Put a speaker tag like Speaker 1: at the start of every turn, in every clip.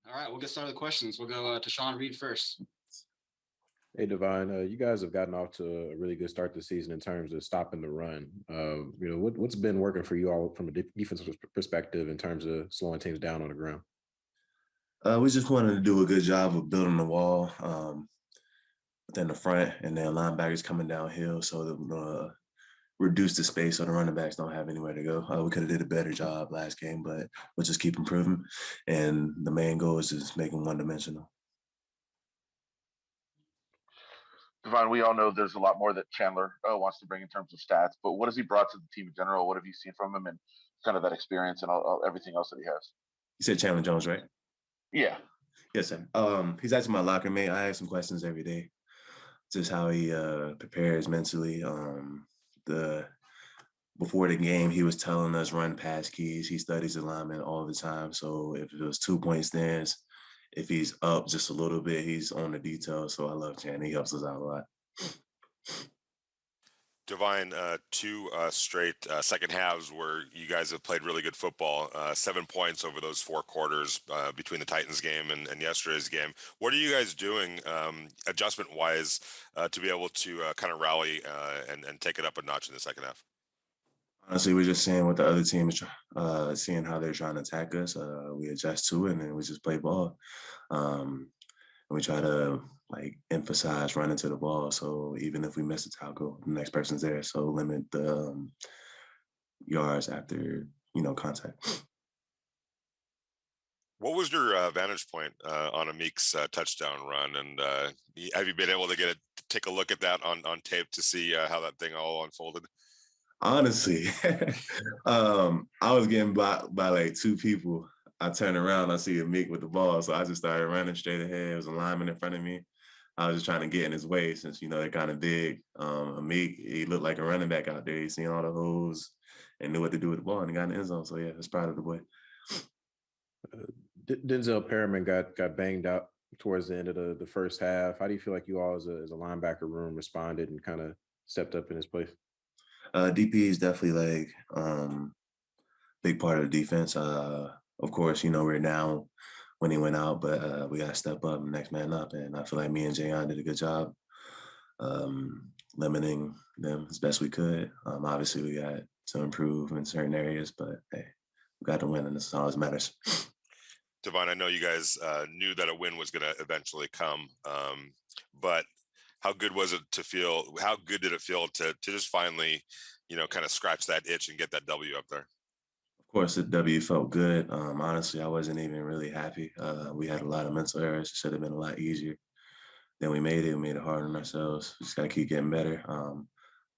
Speaker 1: All right, we'll get started with questions. We'll go to Sean Reed first.
Speaker 2: Hey, Divine, you guys have gotten off to a really good start this season in terms of stopping the run. What's been working for you all from a defensive perspective in terms of slowing teams down on the ground?
Speaker 3: We just wanted to do a good job of building the wall within the front, and then linebackers coming downhill, so that reduce the space so the running backs don't have anywhere to go. We could have did a better job last game, but we'll just keep improving. And the main goal is just making one-dimensional.
Speaker 4: Devon, we all know there's a lot more that Chandler wants to bring in terms of stats, but what has he brought to the team in general? What have you seen from him and kind of that experience and everything else that he has?
Speaker 3: You said Chandler Jones, right?
Speaker 4: Yeah.
Speaker 3: Yes, sir. He's actually my locker mate. I ask him questions every day, just how he prepares mentally. Before the game, he was telling us run pass keys. He studies alignment all the time. So if it was 2-point stands, if he's up just a little bit, he's on the details. So I love Chan. He helps us out a lot.
Speaker 5: Divine, two straight second halves where you guys have played really good football, 7 points over those 4 quarters between the Titans game and yesterday's game. What are you guys doing adjustment-wise to be able to kind of rally and take it up a notch in the second half?
Speaker 3: Honestly, we're just seeing what the other team is, seeing how they're trying to attack us. We adjust to it, and then we just play ball. And we try to emphasize running to the ball. So even if we miss a tackle, the next person's there. So limit the yards after contact.
Speaker 5: What was your vantage point on Amik's touchdown run, and have you been able to take a look at that on tape to see how that thing all unfolded?
Speaker 3: Honestly, I was getting by like 2 people. I turn around, I see Amik with the ball, so I just started running straight ahead. There was a lineman in front of me. I was just trying to get in his way since, they're kind of big. Amik, he looked like a running back out there. He seen all the holes and knew what to do with the ball, and he got in the end zone. So, yeah, I was proud of the boy.
Speaker 2: Denzel Perriman got banged out towards the end of the first half. How do you feel like you all as a linebacker room responded and kind of stepped up in his place?
Speaker 3: DP is definitely big part of the defense. Of course, we're down when he went out, but we got to step up, next man up. And I feel like me and Jayon did a good job limiting them as best we could. Obviously, we got to improve in certain areas, but hey, we got to win, and this always matters.
Speaker 5: Divine, I know you guys knew that a win was going to eventually come, but how good was it to feel? How good did it feel to just finally, kind of scratch that itch and get that W up there?
Speaker 3: Of course, the W felt good. Honestly, I wasn't even really happy. We had a lot of mental errors. It should have been a lot easier. Then we made it. We made it hard on ourselves. We just got to keep getting better.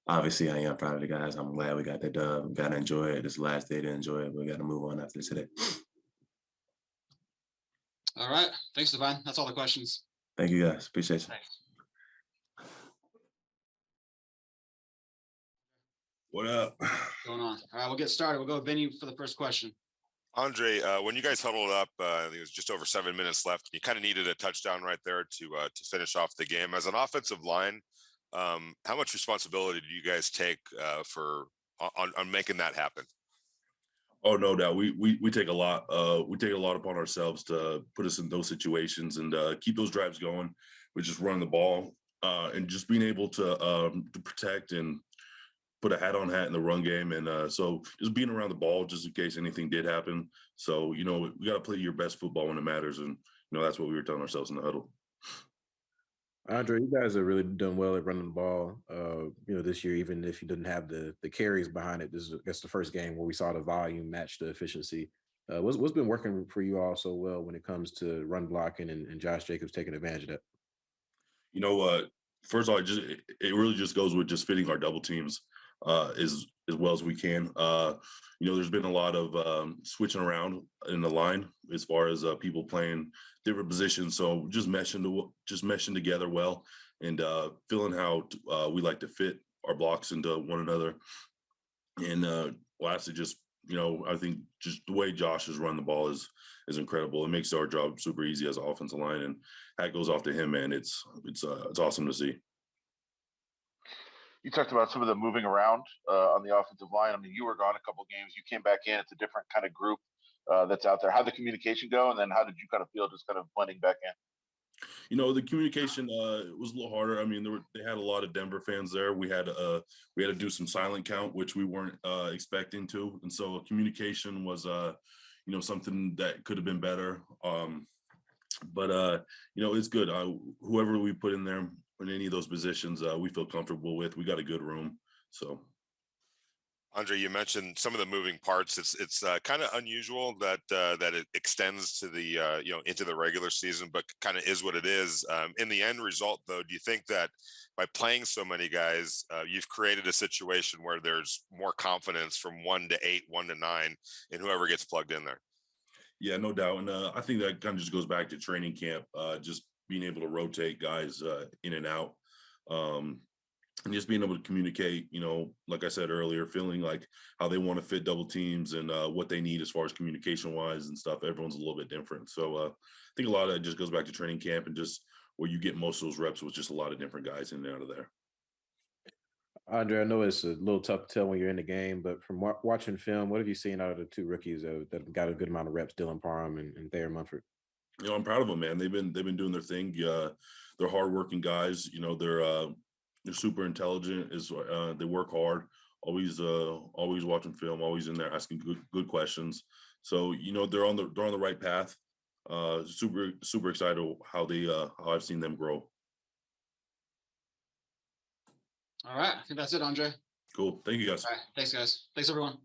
Speaker 3: Obviously, I am proud of the guys. I'm glad we got the dub. We got to enjoy it. This is the last day to enjoy it. But we got to move on after today.
Speaker 1: All right. Thanks, Divine. That's all the questions.
Speaker 3: Thank you, guys. Appreciate you.
Speaker 1: Thanks.
Speaker 6: What up?
Speaker 1: What's going on? All right, we'll get started. We'll go with Vinny for the first question.
Speaker 5: Andre, when you guys huddled up, it was just over 7 minutes left. You kind of needed a touchdown right there to finish off the game. As an offensive line, how much responsibility do you guys take on making that happen?
Speaker 6: Oh, no doubt. We take a lot. We take a lot upon ourselves to put us in those situations and keep those drives going. We just run the ball and just being able to protect and put a hat on hat in the run game. And so just being around the ball just in case anything did happen. So, we got to play your best football when it matters. And, that's what we were telling ourselves in the huddle.
Speaker 2: Andre, you guys have really done well at running the ball, this year, even if you didn't have the carries behind it. This is, I guess, the first game where we saw the volume match the efficiency. What's been working for you all so well when it comes to run blocking and Josh Jacobs taking advantage of that?
Speaker 6: You know what? First of all, it really just goes with just fitting our double teams as well as we can. There's been a lot of switching around in the line as far as people playing different positions. So just meshing together well and feeling how we like to fit our blocks into one another. And lastly, just I think just the way Josh has run the ball is incredible. It makes our job super easy as an offensive line, and hat goes off to him, man. It's awesome to see.
Speaker 4: You talked about some of the moving around on the offensive line. I mean, you were gone a couple of games. You came back in. It's a different kind of group. that's out there. How'd the communication go, and then how did you kind of feel just kind of blending back in?
Speaker 6: The communication was a little harder. I mean, they had a lot of Denver fans there. We had to do some silent count, which we weren't expecting to, and so communication was something that could have been better. But it's good. Whoever we put in there in any of those positions, we feel comfortable with. We got a good room, so.
Speaker 5: Andre, you mentioned some of the moving parts. It's kind of unusual that it extends to the into the regular season, but kind of is what it is. In the end result, though, do you think that by playing so many guys, you've created a situation where there's more confidence from 1 to 8, 1 to 9, in whoever gets plugged in there?
Speaker 6: Yeah, no doubt, and I think that kind of just goes back to training camp, just being able to rotate guys in and out. And just being able to communicate, like I said earlier, feeling like how they want to fit double teams and what they need as far as communication wise and stuff. Everyone's a little bit different. So I think a lot of that just goes back to training camp and just where you get most of those reps with just a lot of different guys in and out of there.
Speaker 2: Andre, I know it's a little tough to tell when you're in the game, but from watching film, what have you seen out of the two rookies that have got a good amount of reps, Dylan Parham and Thayer Munford?
Speaker 6: I'm proud of them, man. They've been doing their thing. They're hardworking guys. They're super intelligent. They work hard. Always watching film. Always in there asking good questions. So they're on the right path. Super excited how I've seen them grow.
Speaker 1: All right. I think that's it, Andre.
Speaker 6: Cool. Thank you, guys.
Speaker 1: All right. Thanks, guys. Thanks, everyone.